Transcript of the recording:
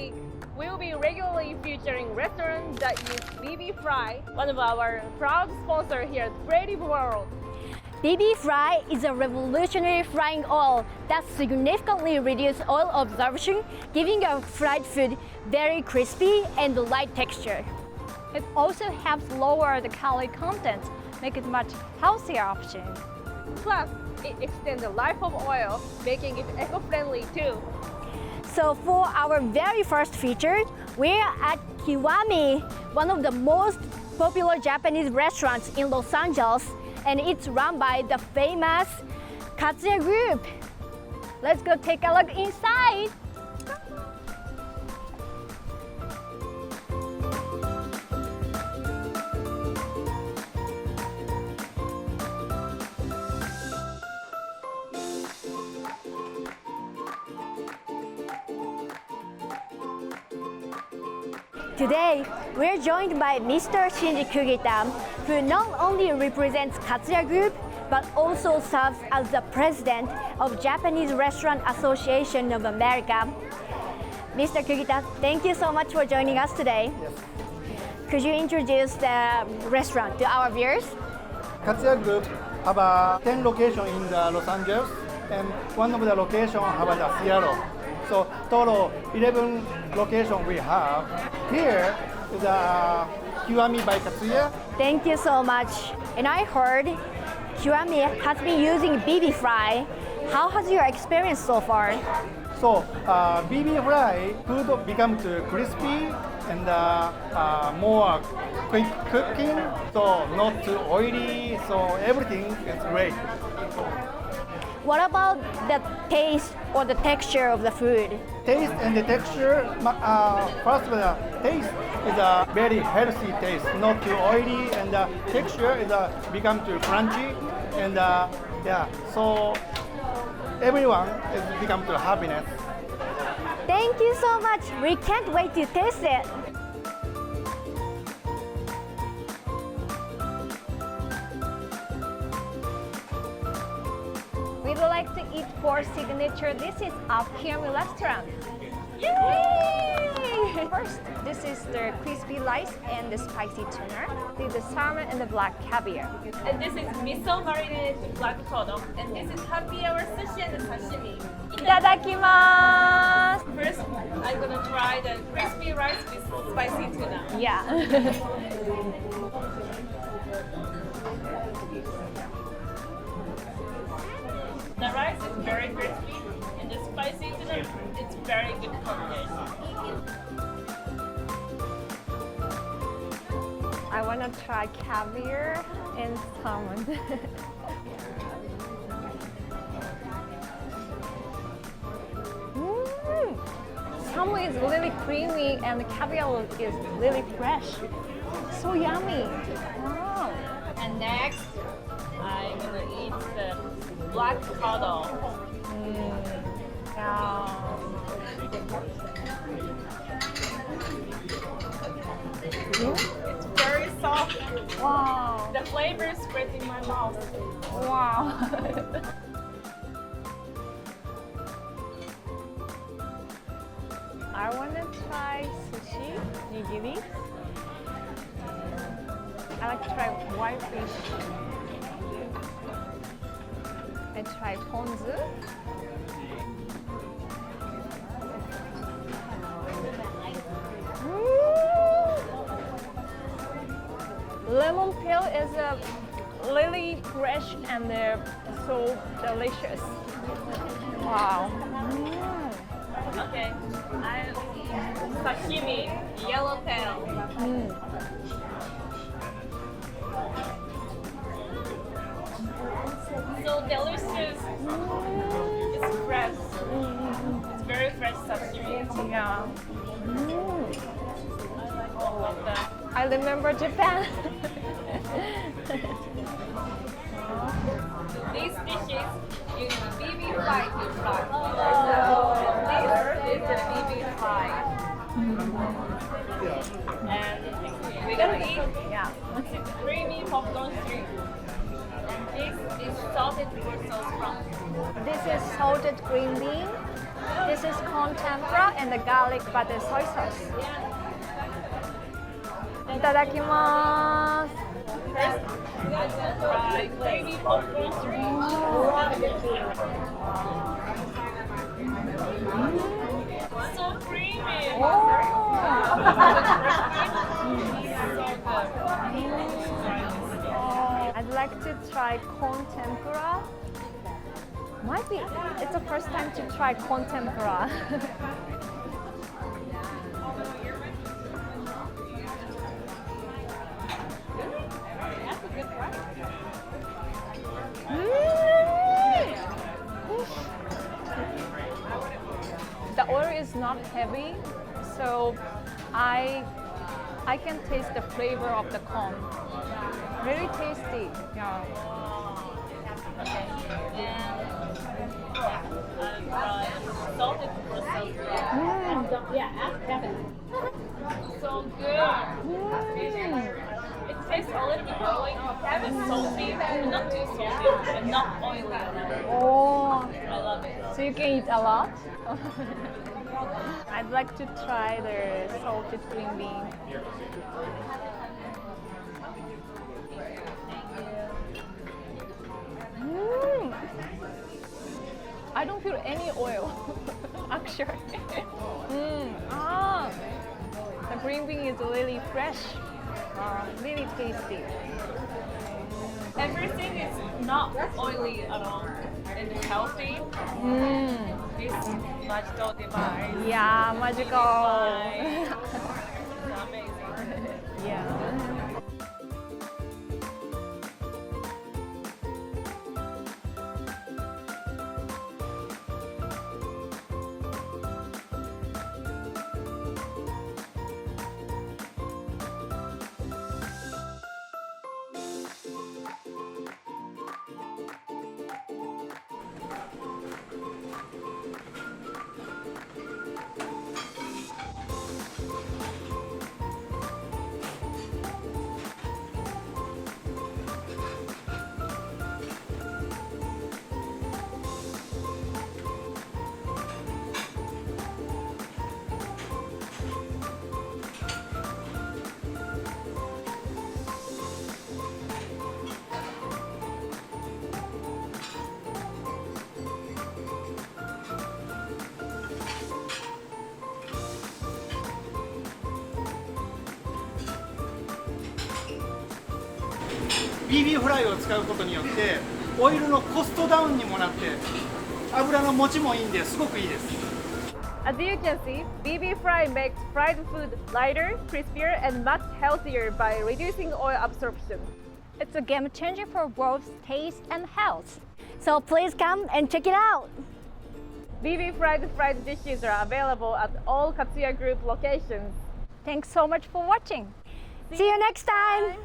week, we will be regularly featuring restaurants that use BBFRY, one of our proud sponsors here at Brady World. BBFRY is a revolutionary frying oil that significantly reduces oil absorption, giving your fried food very crispy and light texture. It also helps lower the calorie content, make it much healthier option. Plus, it extends the life of oil, making it eco-friendly too. So for our very first feature, we're at Kiwami, one of the most popular Japanese restaurants in Los Angeles, and it's run by the famous Katsuya group. Let's go take a look inside. Today, we're joined by Mr. Shinji Kugita, who not only represents Katsuya Group, but also serves as the president of Japanese Restaurant Association of America. Mr. Kugita, thank you so much for joining us today. Yes. Could you introduce the restaurant to our viewers? Katsuya Group have 10 locations in the Los Angeles, and one of the locations have the Seattle. So total 11 locations we have. Here is Kiwami by Katsuya. Thank you so much. And I heard Kiwami has been using BBFRY. How has your experience so far? So BBFRY food becomes crispy and more quick cooking, so not too oily, so everything is great. What about the taste or the texture of the food? Taste and the texture, first the taste is a very healthy taste, not too oily, and the texture is become too crunchy, and yeah, so everyone is become to happiness. Thank you so much. We can't wait to taste it. We'd like to eat for signature dishes of Kiwami restaurant. Yay! First, this is the crispy rice and the spicy tuna, the salmon and the black caviar. And this is miso marinated black codon. And this is happy hour sushi and sashimi. Itadakimasu! First, I'm gonna try the crispy rice with spicy tuna. Yeah. The rice is very crispy, and the spicy tuna, it's very good combination. I want to try caviar and salmon. Salmon is really creamy and the caviar is really fresh. So yummy. Wow. And next, I'm gonna eat the black codon. Yeah. It's very soft. Wow. The flavor is spread in my mouth. Wow. I want to try sushi, nigiri. I like to try white fish. I try ponzu. Lemon peel is really fresh and so delicious. Wow. Okay, I'm sashimi, yellowtail. So delicious. It's fresh. It's very fresh sashimi. Yeah. I love that. I remember Japan. These dishes use BBFRY to fry. This is the BBFRY. And we're gonna eat it's creamy popcorn street. And this is salted fish sauce from. This is salted green bean This is corn tempura and the garlic butter soy sauce. いただきます。So creamy. I'd like to try corn tempura. Might be, it's the first time to try corn tempura. The oil is not heavy, so I can taste the flavor of the corn. Really tasty. Yeah. Salted so good. It tastes a little bit garlic and salty, but not too salty and not oily. Oh, I love it. so you can eat a lot? I'd like to try the salted green bean. I don't feel any oil, actually. The green bean is really fresh, really tasty. Everything is not oily at all and healthy. It's magical device. Yeah, magical. Amazing. Yeah. BB フライを使うことによってオイルのコストダウンにもなって油の持ちもいいんですごくいいです。 As you can see, BBFRY makes fried food lighter, crispier, and much healthier by reducing oil absorption. It's a game changer for both taste and health. So please come and check it out. BBFRY fried dishes are available at all Katsuya Group locations. Thanks so much for watching. See you next time.